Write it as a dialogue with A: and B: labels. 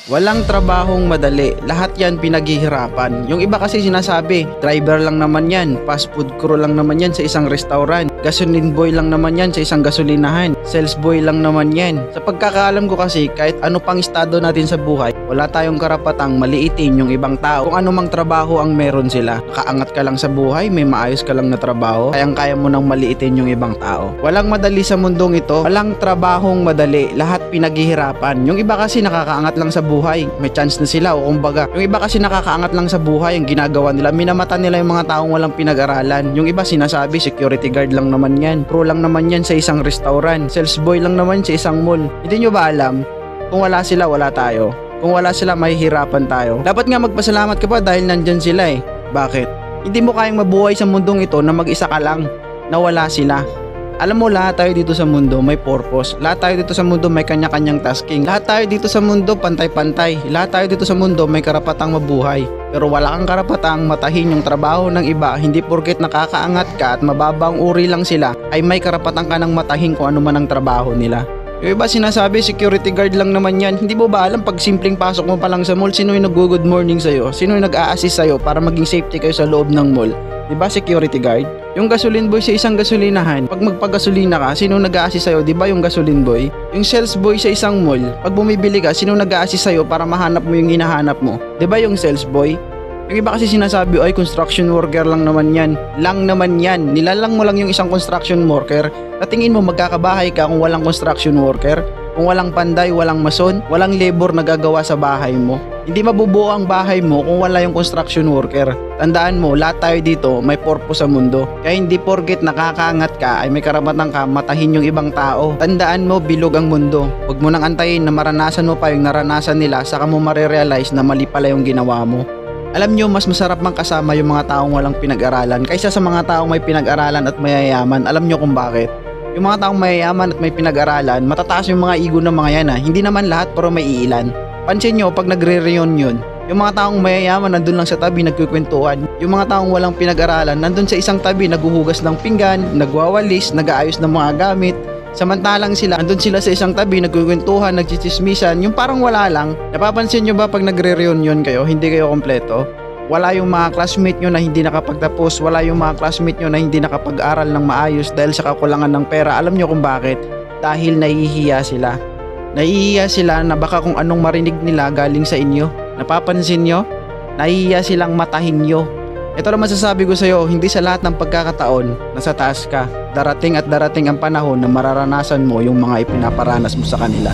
A: Walang trabahong madali, lahat yan pinaghihirapan. Yung iba kasi sinasabi, driver lang naman yan, fast food crew lang naman yan sa isang restaurant, gasoline boy lang naman yan sa isang gasolinahan, sales boy lang naman yan. Sa pagkakaalam ko kasi, kahit ano pang estado natin sa buhay, wala tayong karapatang maliitin yung ibang tao kung anumang trabaho ang meron sila. Kaangat ka lang sa buhay, may maayos ka lang na trabaho, kayang-kaya mo nang maliitin yung ibang tao. Walang madali sa mundong ito, walang trabahong madali, lahat pinaghihirapan. Yung iba kasi nakakaangat lang sa buhay, may chance na sila o kumbaga. Yung iba kasi nakakaangat lang sa buhay, ang ginagawa nila, minamata nila yung mga taong walang pinag-aralan. Yung iba sinasabi, security guard lang naman yan, pro lang naman yan sa isang restaurant, sales boy lang naman sa isang mall. Hindi nyo ba alam? Kung wala sila, wala tayo. Kung wala sila, mahihirapan tayo. Dapat nga magpasalamat ka pa dahil nandyan sila eh. Bakit? Hindi mo kayang mabuhay sa mundong ito na mag-isa ka lang, na wala sila. Alam mo, lahat tayo dito sa mundo may purpose. Lahat tayo dito sa mundo may kanya-kanyang tasking. Lahat tayo dito sa mundo pantay-pantay. Lahat tayo dito sa mundo may karapatang mabuhay. Pero wala kang karapatang matahin yung trabaho ng iba. Hindi porket nakakaangat ka at mababang uri lang sila ay may karapatang ka nang matahin kung ano man ang trabaho nila. Yung iba sinasabi, security guard lang naman yan. Hindi mo ba alam pag simpleng pasok mo pa lang sa mall, sino yung nag-good morning sa'yo? Sino yung nag-a-assist sa'yo para maging safety kayo sa loob ng mall? Diba security guard? Yung gasoline boy sa isang gasolinahan, pag magpagasolina ka, sino nag-a-assist sa'yo? Diba yung gasoline boy? Yung sales boy sa isang mall, pag bumibili ka, sino nag-a-assist sa'yo para mahanap mo yung hinahanap mo? Diba yung sales boy? Yung iba kasi sinasabi, ay construction worker lang naman yan. Lang naman yan. Nilalang mo lang yung isang construction worker. At tingin mo magkakabahay ka kung walang construction worker? Kung walang panday, walang mason, walang labor na gagawa sa bahay mo. Hindi mabubuo ang bahay mo kung wala yung construction worker. Tandaan mo, lahat tayo dito may purpose sa mundo. Kaya hindi porket nakakaangat ka ay may karapatan ka matahin yung ibang tao. Tandaan mo, bilog ang mundo. Huwag mo nang antayin na maranasan mo pa yung naranasan nila, saka mo marirealize na mali pala yung ginawa mo. Alam nyo, mas masarap mang kasama yung mga taong walang pinag-aralan kaysa sa mga taong may pinag-aralan at mayayaman. Alam nyo kung bakit? Yung mga taong mayayaman at may pinag-aralan, matataas yung mga ego ng mga yan ha. Hindi naman lahat pero may iilan. Pansin nyo, pag nagre-reunion, yung mga taong mayayaman nandun lang sa tabi nagkukwentuhan. Yung mga taong walang pinag-aralan nandun sa isang tabi naghuhugas ng pinggan, nagwawalis, nag-aayos ng mga gamit. Samantalang sila, andun sila sa isang tabi, nagkukwentuhan, nagchichismisan, yung parang wala lang. Napapansin nyo ba pag nagre-reunion kayo, hindi kayo kompleto? Wala yung mga classmate nyo na hindi nakapagtapos, wala yung mga classmate nyo na hindi nakapag-aral ng maayos dahil sa kakulangan ng pera. Alam nyo kung bakit? Dahil nahihiya sila. Nahihiya sila na baka kung anong marinig nila galing sa inyo. Napapansin nyo? Nahihiya silang matahin nyo. Ito lang masasabi ko sa'yo, hindi sa lahat ng pagkakataon nasa taas ka. Darating at darating ang panahon na mararanasan mo yung mga ipinaparanas mo sa kanila.